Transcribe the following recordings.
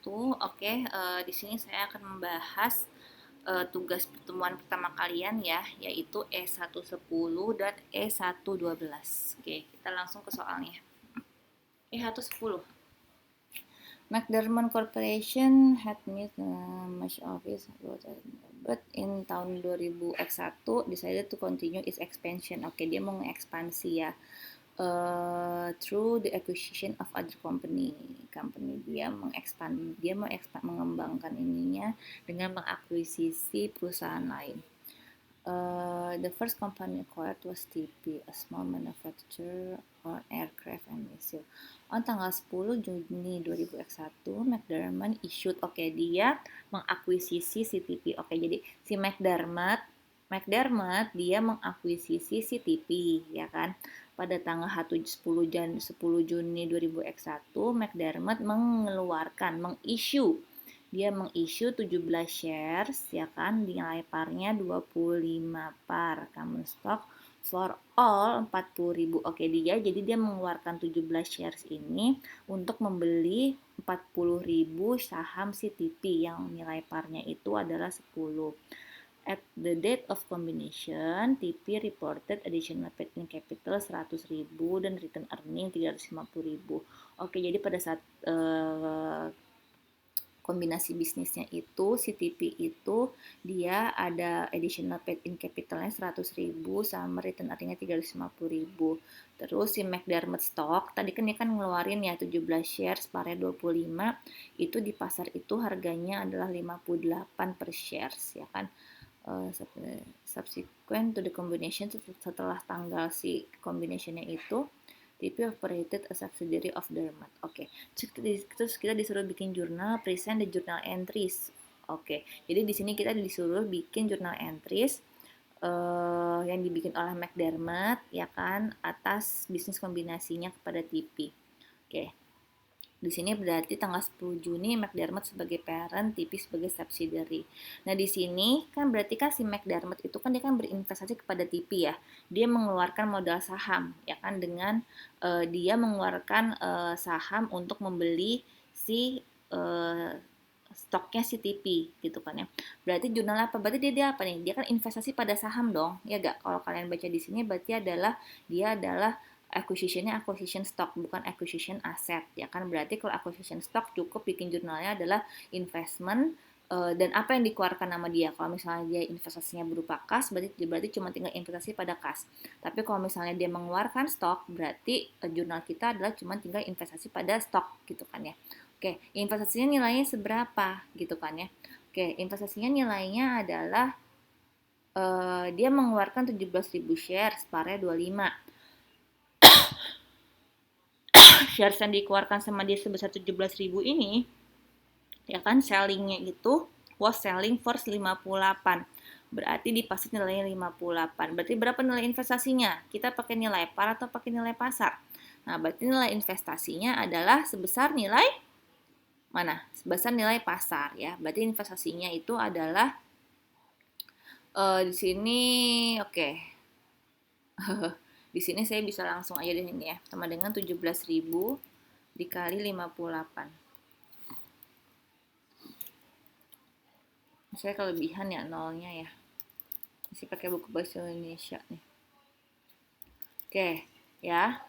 wabarakatuh. Oke, di sini saya akan membahas tugas pertemuan pertama kalian ya, yaitu E110 dan E112. Oke, kita langsung ke soalnya. E110. McDermott Corporation had met much office but in tahun 2001 decided to continue its expansion. Oke, dia mau mengekspansi ya. Through the acquisition of other company dia mengembangkan ininya dengan mengakuisisi perusahaan lain. The first company acquired was TP, a small manufacturer on aircraft and missile. On tanggal 10 Juni 2001, McDermott issued, dia mengakuisisi si TP. Jadi si McDermott dia mengakuisisi si TP, ya kan? Pada tanggal 10 Juni 2001, McDermott mengissue 17 shares, ya kan, nilai parnya 25 par common stock for all 40.000. Jadi dia mengeluarkan 17 shares ini untuk membeli 40.000 saham CTP yang nilai parnya itu adalah 10. At the date of combination, TP reported additional paid-in capital 100.000 dan return earning 350.000. Jadi pada saat kombinasi bisnisnya itu, si TP itu dia ada additional paid-in capitalnya 100.000 sama return earningnya 350.000. Terus si McDermott stock, tadi kan dia kan ngeluarin ya 17 shares parnya 25, itu di pasar itu harganya adalah 58 per shares, ya kan. Subsequent to the combination, setelah tanggal si combinationnya itu, TP operated a subsidiary of Dermat. Terus kita disuruh bikin jurnal, present the journal entries. Jadi di sini kita disuruh bikin jurnal entries yang dibikin oleh McDermott, ya kan, atas bisnis kombinasinya kepada TP. Di sini berarti tanggal 10 Juni McDermott sebagai parent, TP sebagai subsidiary. Nah, di sini kan berarti kan si McDermott itu kan dia kan berinvestasi kepada TP ya. Dia mengeluarkan modal saham, ya kan, dengan dia mengeluarkan saham untuk membeli si stoknya si TP gitu kan ya. Berarti jurnal apa? Berarti dia apa nih? Dia kan investasi pada saham dong, ya gak? Kalau kalian baca di sini berarti dia adalah acquisition stock, bukan acquisition asset, ya kan. Berarti kalau acquisition stock cukup bikin jurnalnya adalah investment dan apa yang dikeluarkan nama dia. Kalau misalnya dia investasinya berupa kas, berarti cuma tinggal investasi pada kas. Tapi kalau misalnya dia mengeluarkan stok, berarti jurnal kita adalah cuma tinggal investasi pada stok gitu kan ya. Investasinya nilainya seberapa gitu kan ya. Investasinya nilainya adalah dia mengeluarkan 17.000 shares, parnya 25. Shares yang dikeluarkan sama dia sebesar 17.000 ini, ya kan, sellingnya itu was selling for 58. Berarti di pasar nilainya 58. Berarti berapa nilai investasinya? Kita pakai nilai par atau pakai nilai pasar? Nah, berarti nilai investasinya adalah sebesar nilai mana? Sebesar nilai pasar ya. Berarti investasinya itu adalah di sini Di sini saya bisa langsung aja di sini ya, sama dengan 17.000 dikali 58. Saya kelebihan ya nolnya ya. Masih pakai buku bahasa Indonesia nih. Ya.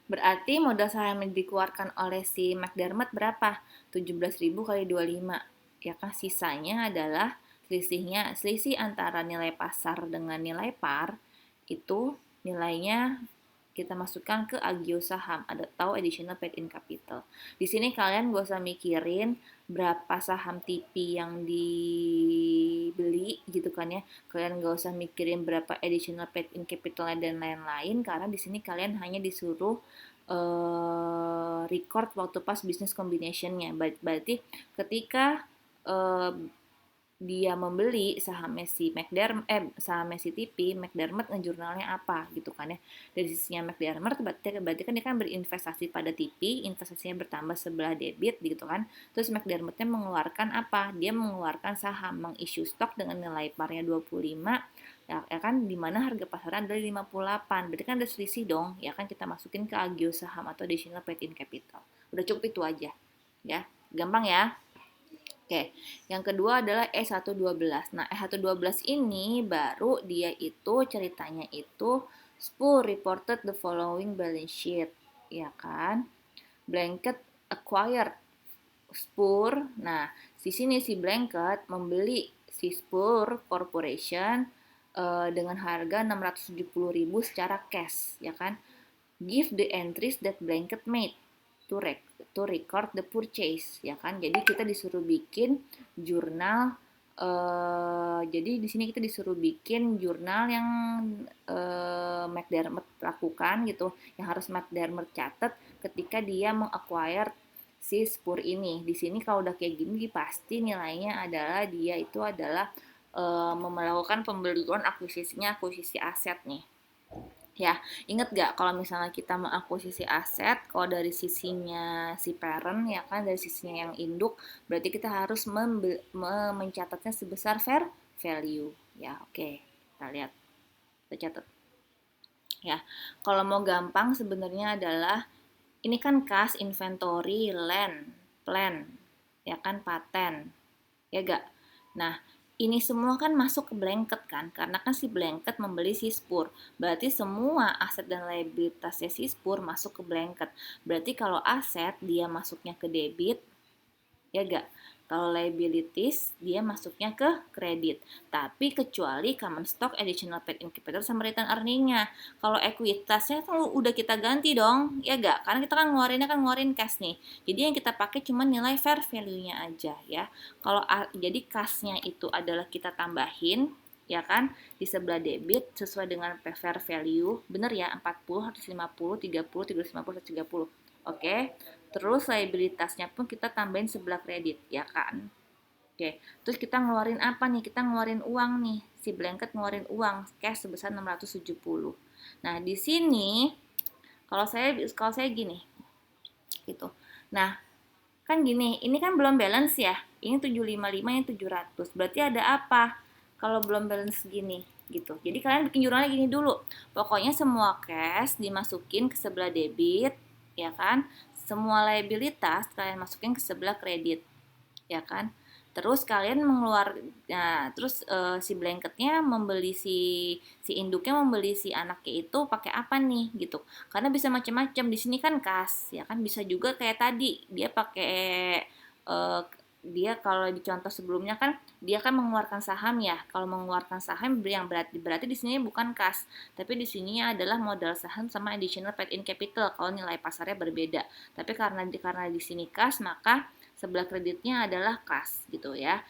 Berarti modal saham yang dikeluarkan oleh si McDermott berapa? 17.000 kali 25. Ya kan, sisanya adalah selisih antara nilai pasar dengan nilai par itu nilainya kita masukkan ke agio saham atau additional paid-in capital. Di sini kalian gak usah mikirin berapa saham TP yang dibeli gitu kan ya. Kalian gak usah mikirin berapa additional paid-in capital dan lain-lain, karena di sini kalian hanya disuruh record waktu pas business combination-nya. Berarti ketika dia membeli sahamnya si TP, McDermott ngejurnalnya apa gitu kan ya. Dari sisinya McDermott berarti kan dia kan berinvestasi pada TP, investasinya bertambah sebelah debit gitu kan. Terus McDermott-nya mengeluarkan apa? Dia mengeluarkan saham, mengissue stok dengan nilai parnya 25, ya kan, di mana harga pasaran dari 58. Berarti kan ada selisih dong, ya kan, kita masukin ke agio saham atau additional paid-in capital. Udah cukup itu aja. Ya, gampang ya. Oke, yang kedua adalah E112. Nah, E112 ini baru dia itu ceritanya itu Spur reported the following balance sheet, ya kan? Blanket acquired Spur. Nah, di sini si Blanket membeli si Spur Corporation dengan harga 670.000 secara cash, ya kan? Give the entries that Blanket made to record the purchase, ya kan? Jadi kita disuruh bikin jurnal jadi di sini kita disuruh bikin jurnal yang McDermott lakukan gitu, yang harus McDermott catat ketika dia mengacquire si Spur ini. Di sini kalau udah kayak gini pasti nilainya adalah dia itu adalah melakukan pembelian akuisisi aset nih. Ya, inget gak kalau misalnya kita mengakuisisi aset, kalau dari sisinya si parent ya kan, dari sisinya yang induk, berarti kita harus mencatatnya sebesar fair value. Ya, oke. Kita lihat, kita catat. Ya, kalau mau gampang sebenarnya adalah ini kan kas, inventory, land, plan, ya kan, paten. Ya gak? Nah, ini semua kan masuk ke blanket kan, karena kan si blanket membeli si Spur. Berarti semua aset dan liabilitasnya si Spur masuk ke blanket. Berarti kalau aset dia masuknya ke debit, ya gak? Kalau liabilities dia masuknya ke kredit. Tapi kecuali common stock, additional paid in capital sama return earning-nya. Kalau ekuitasnya kan udah kita ganti dong, ya gak? Karena kita kan ngeluarin cash nih. Jadi yang kita pakai cuma nilai fair value-nya aja ya. Kalau jadi kasnya itu adalah kita tambahin ya kan di sebelah debit sesuai dengan fair value. Bener ya, 40, 150, 30, 350, 130. Oke. Terus liabilitasnya pun kita tambahin sebelah kredit, ya kan? Oke, terus kita ngeluarin apa nih? Kita ngeluarin uang nih. Si Blanket ngeluarin uang cash sebesar 670. Nah, di sini kalau saya gini, gitu. Nah, kan gini, ini kan belum balance ya. Ini 755, ini 700. Berarti ada apa? Kalau belum balance gini, gitu. Jadi kalian bikin jurnalnya gini dulu. Pokoknya semua cash dimasukin ke sebelah debit, ya kan? Semua liabilitas kalian masukin ke sebelah kredit, ya kan? Terus kalian nah, terus si blanketnya membeli si induknya membeli si anaknya itu pakai apa nih gitu. Karena bisa macam-macam. Di sini kan kas, ya kan bisa juga kayak tadi dia pakai eh, dia kalau di contoh sebelumnya kan dia kan mengeluarkan saham ya. Kalau mengeluarkan saham yang berarti di sini bukan kas, tapi di sini adalah modal saham sama additional paid in capital kalau nilai pasarnya berbeda. Tapi karena di sini kas, maka sebelah kreditnya adalah kas gitu ya.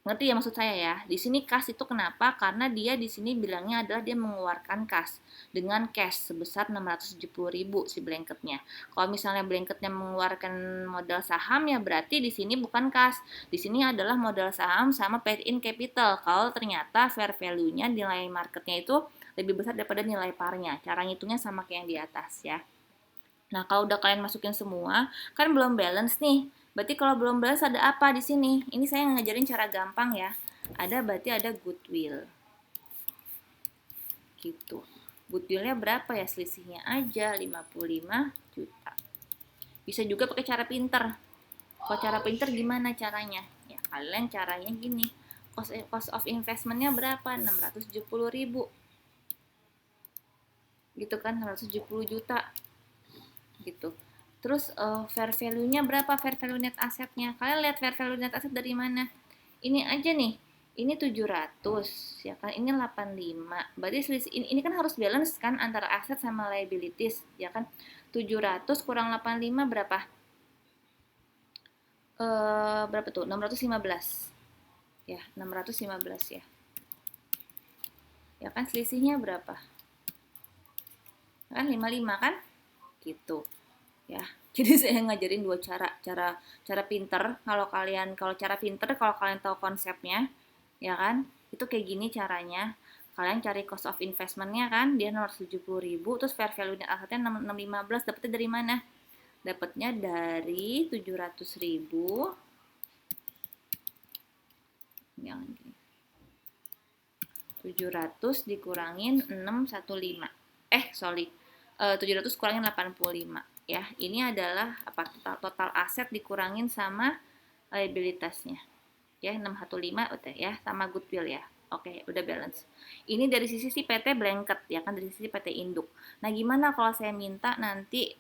Ngerti ya maksud saya ya? Di sini kas itu kenapa? Karena dia di sini bilangnya adalah dia mengeluarkan kas dengan cash sebesar 670.000 si blanketnya. Kalau misalnya blanketnya mengeluarkan modal saham ya berarti di sini bukan kas. Di sini adalah modal saham sama paid in capital. Kalau ternyata fair value-nya nilai marketnya itu lebih besar daripada nilai parnya. Cara ngitungnya sama kayak yang di atas ya. Nah, kalau udah kalian masukin semua, kan belum balance nih. Berarti kalau belum balance ada apa di sini? Ini saya ngajarin cara gampang ya. Berarti ada goodwill. Gitu. Goodwillnya berapa ya? Selisihnya aja 55 juta. Bisa juga pakai cara pinter. Kalau cara pinter gimana caranya? Ya, kalian caranya gini. Cost of investmentnya berapa? 670.000. Gitu kan, 670 juta. Gitu. Terus fair value-nya berapa? Fair value net asetnya. Kalian lihat fair value net aset dari mana? Ini aja nih. Ini 700 ya kan. Ini 85. Berarti selisih ini kan harus balance kan antara aset sama liabilities ya kan. 700 kurang 85 berapa? Berapa tuh? 615. Ya, 615 ya. Ya kan selisihnya berapa? Kan 55 kan? Gitu. Ya, jadi saya ngajarin dua cara pinter. Kalau cara pinter kalau kalian tahu konsepnya ya kan itu kayak gini caranya. Kalian cari cost of investmentnya kan dia 670.000, terus fair value net asetnya 615. Dapetnya dari mana? Dapatnya dari 700.000 yang gini, 700 dikurangin 615. Sorry, 700 kurangin 85. Ya, ini adalah apa, total aset dikurangin sama liabilitasnya. Ya, 615 udah ya, sama goodwill ya. Oke, udah balance. Ini dari sisi si PT blanket ya kan, dari sisi PT induk. Nah, gimana kalau saya minta nanti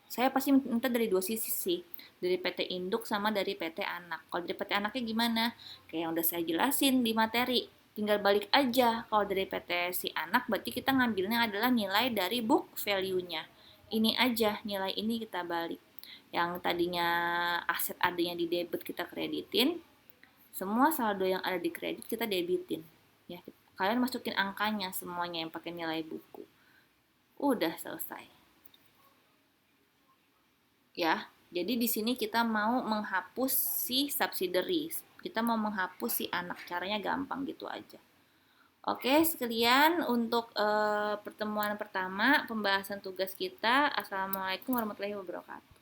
saya pasti minta dari dua sisi sih, dari PT induk sama dari PT anak. Kalau dari PT anaknya gimana? Kayak yang udah saya jelasin di materi, tinggal balik aja. Kalau dari PT si anak berarti kita ngambilnya adalah nilai dari book value-nya. Ini aja, nilai ini kita balik. Yang tadinya aset adanya di debit kita kreditin, semua saldo yang ada di kredit kita debitin. Ya, kalian masukin angkanya semuanya yang pakai nilai buku. Udah selesai. Ya, jadi di sini kita mau menghapus si subsidiaries. Kita mau menghapus si anak. Caranya gampang gitu aja. Oke, sekian untuk pertemuan pertama pembahasan tugas kita. Assalamualaikum warahmatullahi wabarakatuh.